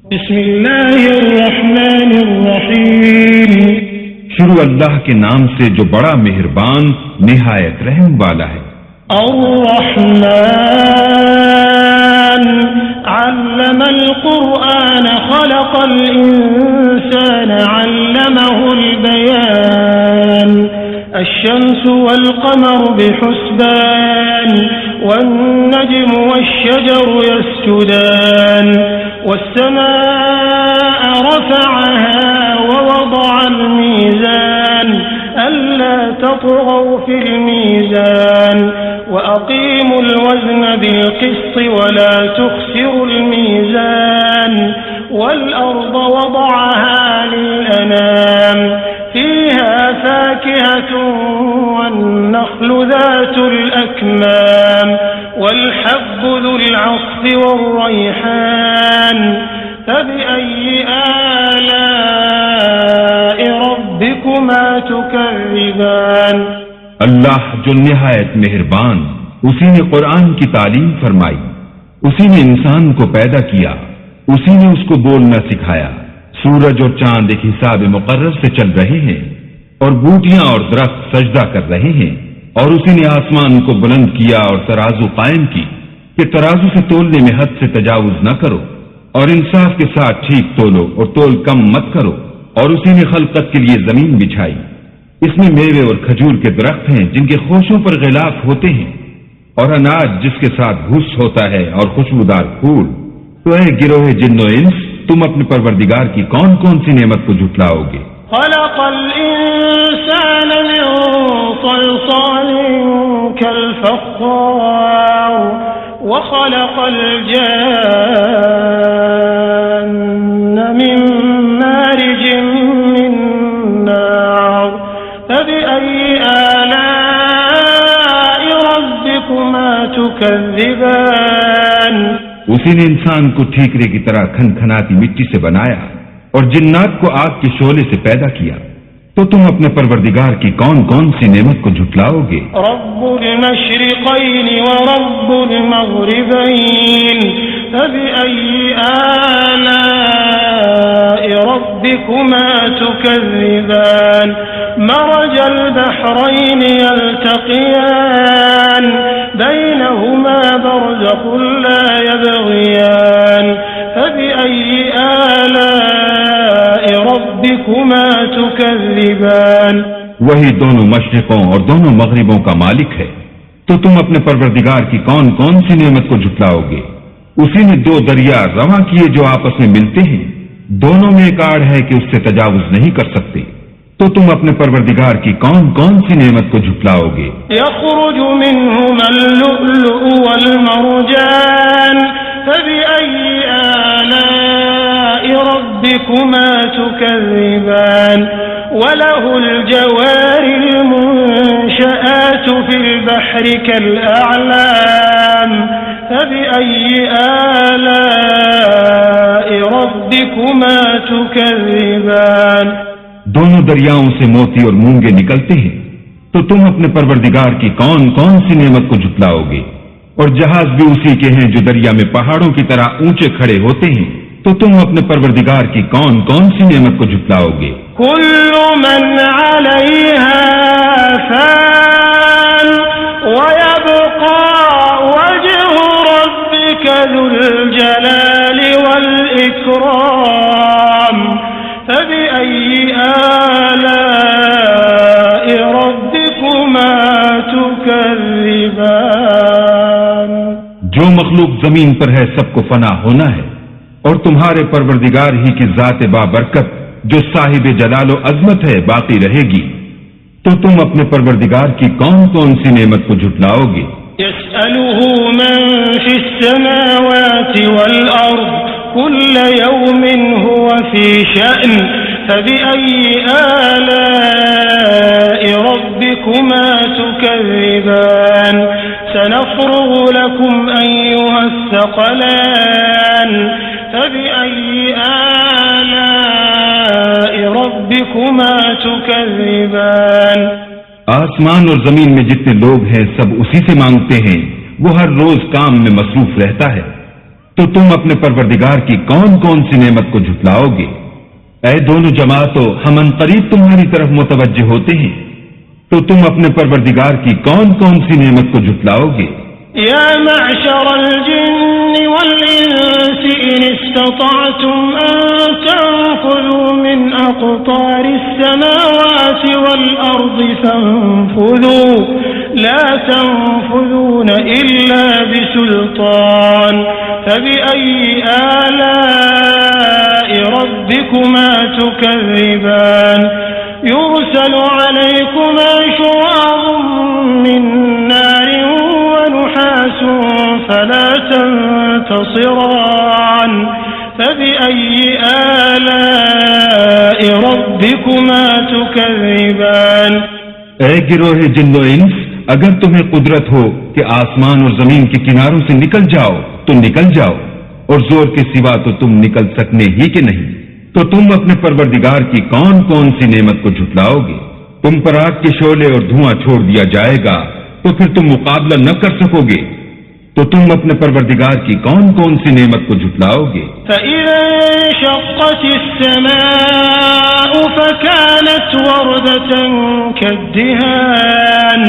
بسم اللہ الرحمن الرحیم، شروع اللہ کے نام سے جو بڑا مہربان نہایت رحم والا ہے۔ الرحمن علم القرآن خلق الإنسان علمه البيان الشمس والقمر بحسبان والنجم والشجر يسجدان والسماء رفعها ووضع الميزان ألا تطغوا في الميزان وأقيموا الوزن بالقسط ولا تخسروا الميزان والأرض وضعها للأنام فيها فاكهة والنخل ذات الأكمام والحب ذو العصف والريحان فبأي آلاء ربكما تكذبان۔ اللہ جو نہایت مہربان، اسی نے قرآن کی تعلیم فرمائی، اسی نے انسان کو پیدا کیا، اسی نے اس کو بولنا سکھایا۔ سورج اور چاند ایک حساب مقرر سے چل رہے ہیں اور بوٹیاں اور درخت سجدہ کر رہے ہیں، اور اسی نے آسمان کو بلند کیا اور ترازو قائم کی کہ ترازو سے تولنے میں حد سے تجاوز نہ کرو اور انصاف کے ساتھ ٹھیک تولو اور تول کم مت کرو، اور اسی نے خلقت کے لیے زمین بچھائی، اس میں میوے اور کھجور کے درخت ہیں جن کے خوشوں پر غلاف ہوتے ہیں، اور اناج جس کے ساتھ بھوس ہوتا ہے اور خوشبودار پھول۔ تو اے گروہ جن و انس، تم اپنے پروردگار کی کون کون سی نعمت کو جھٹلاؤ گے؟ خلق الإنسان من صلصال كالفخار وخلق الجان من مارج من نار فبأي آلاء ربكما تكذبان۔ اسی نے انسان کو ٹھیکرے کی طرح کھن کھناتی مٹی سے بنایا اور جنات کو آگ کے شعلے سے پیدا کیا، تو تم اپنے پروردگار کی کون کون سی نعمت کو جھٹلاؤ گے؟ رب المشرقین ورب المغربین فبأي آلاء ربكما تكذبان۔ مرج البحرين يلتقيان بينهما برزخ لا يبغيان فبأي آلاء ربكما تكذبان۔ وہی دونوں مشرقوں اور دونوں مغربوں کا مالک ہے، تو تم اپنے پروردگار کی کون کون سی نعمت کو جھٹلاؤ گے؟ اسی نے دو دریا رواں کیے جو آپس میں ملتے ہیں، دونوں میں ایک آڑ ہے کہ اس سے تجاوز نہیں کر سکتے، تو تم اپنے پروردگار کی کون کون سی نعمت کو جھٹلاؤ گے؟ يخرج منهما اللؤلؤ والمرجان فبأي آلاء ربكما تكذبان۔ وله الجوار المنشآت في البحر كالأعلام فبأي آلاء ربكما تكذبان۔ دونوں دریاؤں سے موتی اور مونگے نکلتے ہیں، تو تم اپنے پروردگار کی کون کون سی نعمت کو جھٹلاؤ گے؟ اور جہاز بھی اسی کے ہیں جو دریا میں پہاڑوں کی طرح اونچے کھڑے ہوتے ہیں، تو تم اپنے پروردگار کی کون کون سی نعمت کو جھٹلاؤ گے؟ كل من عليها فان ويبقى وجه ربك ذو الجلال والإكرام فبأي آلاء ربكما تكذبان۔ جو مخلوق زمین پر ہے سب کو فنا ہونا ہے، اور تمہارے پروردگار ہی کی ذات بابرکت جو صاحب جلال و عظمت ہے باقی رہے گی، تو تم اپنے پروردگار کی کون کون سی نعمت کو جھٹلاؤ گے؟ يسأله من في السماوات والأرض كل يوم هو في شأن فبأي آلاء ربكما تكذبان۔ سنفرغ لكم أيها الثقلان فبأي آلاء ربكما تكذبان۔ آسمان اور زمین میں جتنے لوگ ہیں سب اسی سے مانگتے ہیں، وہ ہر روز کام میں مصروف رہتا ہے، تو تم اپنے پروردگار کی کون کون سی نعمت کو جھٹلاؤ گے؟ اے دونوں جماعتوں، ہم عنقریب تمہاری طرف متوجہ ہوتے ہیں، تو تم اپنے پروردگار کی کون کون سی نعمت کو جھٹلاؤ گے؟ یا معشر الجن والانس ان استطعتم ان تنفذوا من اقطار السماوات والارض فانفذوا لا تنفذون الا بسلطان فبأي آلاء ربكما تكذبان يرسل عليكما شواظ من نار ونحاس فلا تنتصران فبأي آلاء ربكما تكذبان اے گروہ جن و انس، اگر تمہیں قدرت ہو کہ آسمان اور زمین کے کناروں سے نکل جاؤ تو نکل جاؤ، اور زور کے سوا تو تم نکل سکنے ہی کہ نہیں، تو تم اپنے پروردگار کی کون کون سی نعمت کو جھٹلاؤ گے؟ تم پر آگ کے شعلے اور دھواں چھوڑ دیا جائے گا تو پھر تم مقابلہ نہ کر سکو گے، تو تم اپنے پروردگار کی کون کون سی نعمت کو جھٹلاؤ گے؟ فَإِذَا انشَقَّتِ السَّمَاءُ فَكَانَتْ وَرْدَةً كَالدِّهَانِ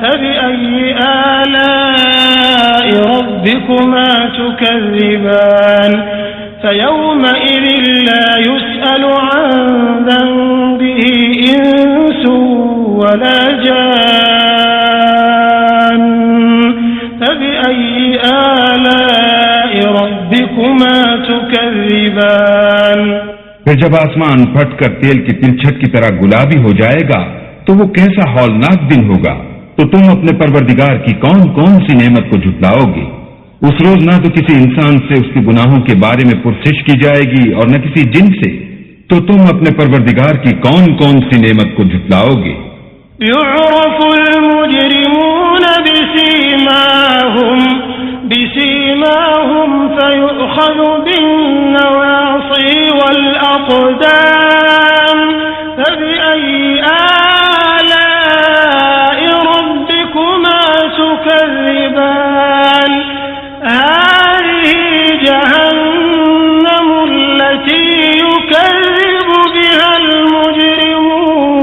فَبِأَيِّ آلَاءِ رَبِّكُمَا تُكَذِّبَانِ فَيَوْمَئِذٍ لَا يُسْأَلُ عَنْ ذَنبِهِ إِنسٌ وَلَا جَانٌّ فَبِأَيِّ آلَاءِ رَبِّكُمَا تُكَذِّبَانِ پھر جب آسمان پھٹ کر تیل کی تلچھٹ کی طرح گلابی ہو جائے گا تو وہ کیسا ہولناک دن ہوگا، تو تم اپنے پروردگار کی کون کون سی نعمت کو جھٹلاؤ گے؟ اس روز نہ تو کسی انسان سے اس کے گناہوں کے بارے میں پرسش کی جائے گی اور نہ کسی جن سے، تو تم اپنے پروردگار کی کون کون سی نعمت کو جھٹلاؤ گے؟ يعرف المجرمون بسيماهم فيؤخذ بالنواصي والأقدام فبأي آلاء ربكما تكذبان هذه جهنم التي يكذب بها المجرمون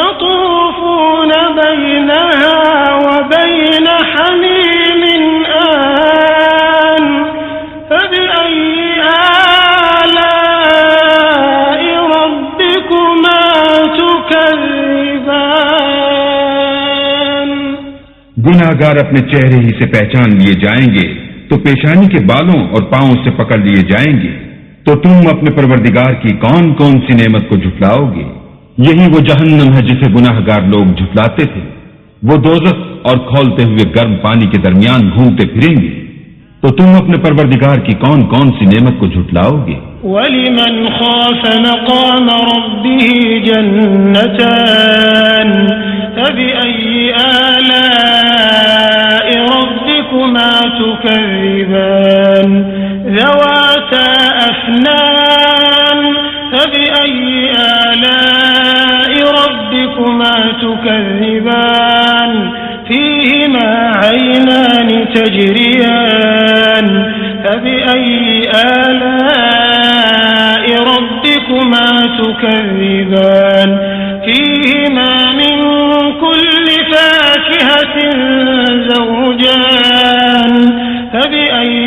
يطوفون بينها وبين حميم آن فبأي آلاء ربكما تكذبان گناہگار اپنے چہرے ہی سے پہچان لیے جائیں گے تو پیشانی کے بالوں اور پاؤں سے پکڑ لیے جائیں گے، تو تم اپنے پروردگار کی کون کون سی نعمت کو جھٹلاؤ گے؟ یہی وہ جہنم ہے جسے گناہگار لوگ جھٹلاتے تھے، وہ دوزخ اور کھولتے ہوئے گرم پانی کے درمیان گھومتے پھریں گے، تو تم اپنے پروردگار کی کون کون سی نعمت کو جھٹلاؤ گے؟ وَلِمَنْ خَافَ مَقَامَ رَبِّهِ جَنَّتَانِ فَبِأَيِّ آلَاءِ رَبِّكُمَا تُكَذِّبَانِ ذَوَاتَا أَفْنَانٍ فَبِأَيِّ آلَاءِ رَبِّكُمَا تُكَذِّبَانِ فِيهِمَا عَيْنَانِ تَجْرِيَانِ فَبِأَيِّ آلَاءِ رَبِّكُمَا تُكَذِّبَانِ فِيهِمَا مِن كُلِّ فَاكِهَةٍ زَوْجَانِ فَبِأَيِّ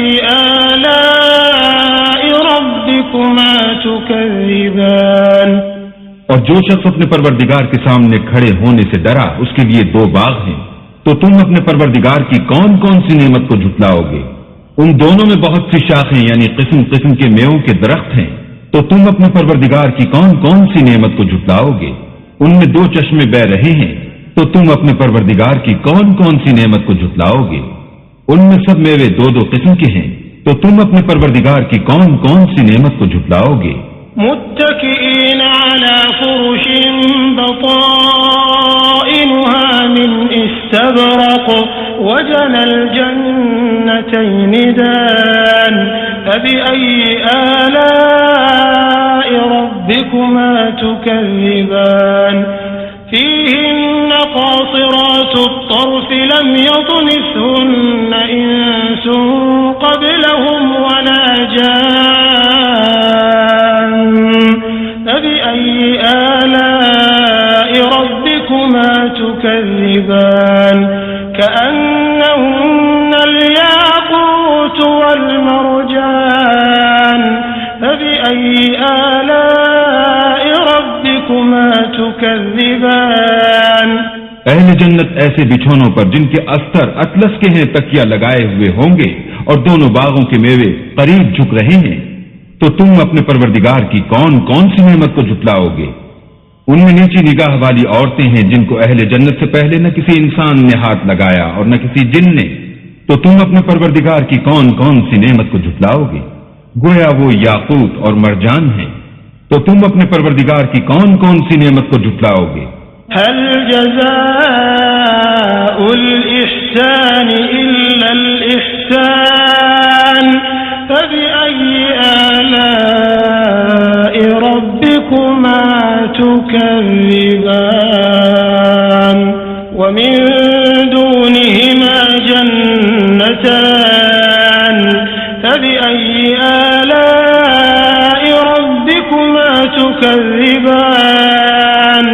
آلَاءِ رَبِّكُمَا تُكَذِّبَانِ اور جو شخص اپنے پروردگار کے سامنے کھڑے ہونے سے ڈرا اس کے لیے دو باغ ہیں، تو تم اپنے پروردگار کی کون کون سی نعمت کو جھٹلاؤ گے؟ ان دونوں میں بہت سی شاخیں یعنی قسم قسم کے میووں کے درخت ہیں، تو تم اپنے پروردگار کی کون کون سی نعمت کو جھٹلاؤ گے؟ ان میں دو چشمے بہ رہے ہیں، تو تم اپنے پروردگار کی کون کون سی نعمت کو جھٹلاؤ گے؟ ان میں سب میوے دو دو قسم کے ہیں، تو تم اپنے پروردگار کی کون کون سی نعمت کو جھٹلاؤ گے؟ متكئين على فرش بطائنها من استبرق وجنى الجنتين دان فبأي آلاء ربكما تكذبان فيهن قاصرات الطرف لم يطمثهن إنس قبل المرجان فبأي آلاء ربكما تكذبان كأنهن الياقوت والمرجان فبأي آلاء ربكما تكذبان اہل جنت ایسے بچھونوں پر جن کے استر اطلس کے ہیں تکیہ لگائے ہوئے ہوں گے اور دونوں باغوں کے میوے قریب جھک رہے ہیں، تو تم اپنے پروردگار کی کون کون سی نعمت کو جھٹلاؤ گے؟ ان میں نیچی نگاہ والی عورتیں ہیں جن کو اہل جنت سے پہلے نہ کسی انسان نے ہاتھ لگایا اور نہ کسی جن نے، تو تم اپنے پروردگار کی کون کون سی نعمت کو جھٹلاؤ گے؟ گویا وہ یاقوت اور مرجان ہیں، تو تم اپنے پروردگار کی کون کون سی نعمت کو جھٹلاؤ گے؟ هل جزاء الإحسان إلا الإحسان فبأي آلاء ربكما تكذبان ومن دونهما جنتان فبأي آلاء ربكما تكذبان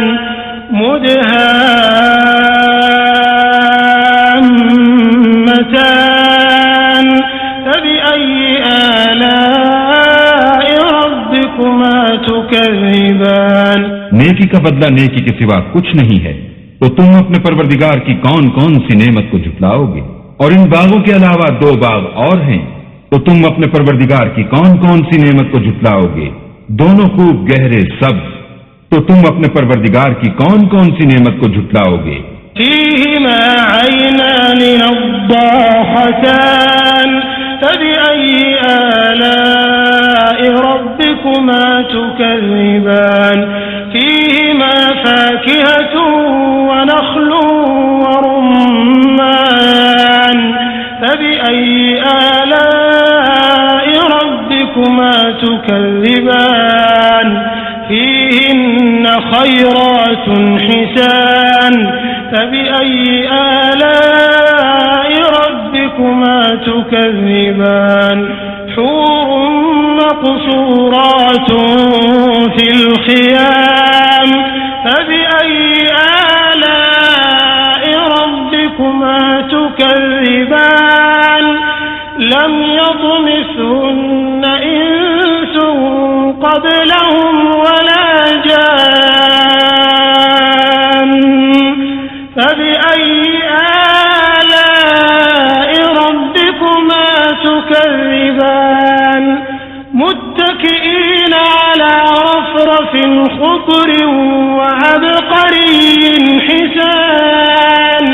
مدهامتان فبأي آلاء ربكما تكذبان نیکی کا بدلہ نیکی کے سوا کچھ نہیں ہے، تو تم اپنے پروردگار کی کون کون سی نعمت کو جھٹلاؤ گے؟ اور ان باغوں کے علاوہ 2 باغ اور ہیں، تو تم اپنے پروردگار کی کون کون سی نعمت کو جھٹلاؤ گے؟ دونوں خوب گہرے سبز، تو تم اپنے پروردگار کی کون کون سی نعمت کو جھٹلاؤ گے؟ فیہما عینان نضاختان فبأي آلاء ربكما تكذبان فيهما فاكهة ونخل ورمان فبأي آلاء ربكما تكذبان فيهن خيرات حسان فبأي آلاء ربكما تكذبان حور مقصورات في الخيام فبأي آلاء ربكما تكذبان لم يطمثهن إنس قبلهم ولا جان فبأي آلاء ربكما تكذبان متكئين على رفرف خضر وعبقري حسان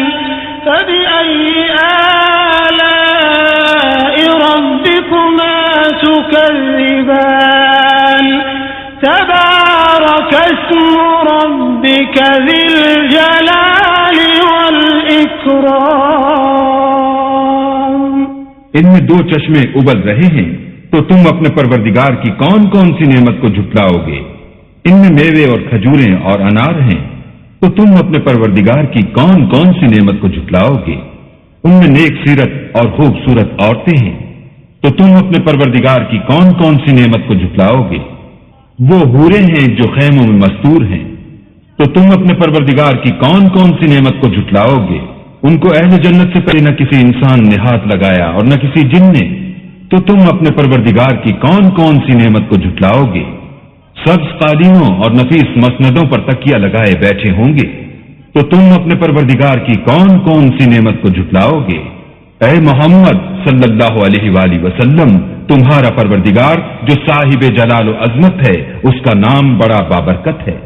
فبأي آلاء ربكما تكذبان تبارك اسم ربك ذي الجلال والإكرام ان میں 2 چشمے ابل رہے ہیں، تو تم اپنے پروردگار کی کون کون سی نعمت کو جھٹلاؤ گے؟ ان میں میوے اور کھجوریں اور انار ہیں، تو تم اپنے پروردگار کی کون کون سی نعمت کو جھٹلاؤ گے؟ ان میں نیک سیرت اور خوبصورت عورتیں ہیں، تو تم اپنے پروردگار کی کون کون سی نعمت کو جھٹلاؤ گے؟ وہ حوریں ہیں جو خیموں میں مستور ہیں، تو تم اپنے پروردگار کی کون کون سی نعمت کو جھٹلاؤ گے؟ ان کو اہل جنت سے پہلے نہ کسی انسان نے ہاتھ لگایا اور نہ کسی جن نے، تو تم اپنے پروردگار کی کون کون سی نعمت کو جھٹلاؤ گے؟ سبز قالینوں اور نفیس مسندوں پر تکیہ لگائے بیٹھے ہوں گے، تو تم اپنے پروردگار کی کون کون سی نعمت کو جھٹلاؤ گے؟ اے محمد صلی اللہ علیہ وآلہ وسلم، تمہارا پروردگار جو صاحب جلال و عظمت ہے، اس کا نام بڑا بابرکت ہے۔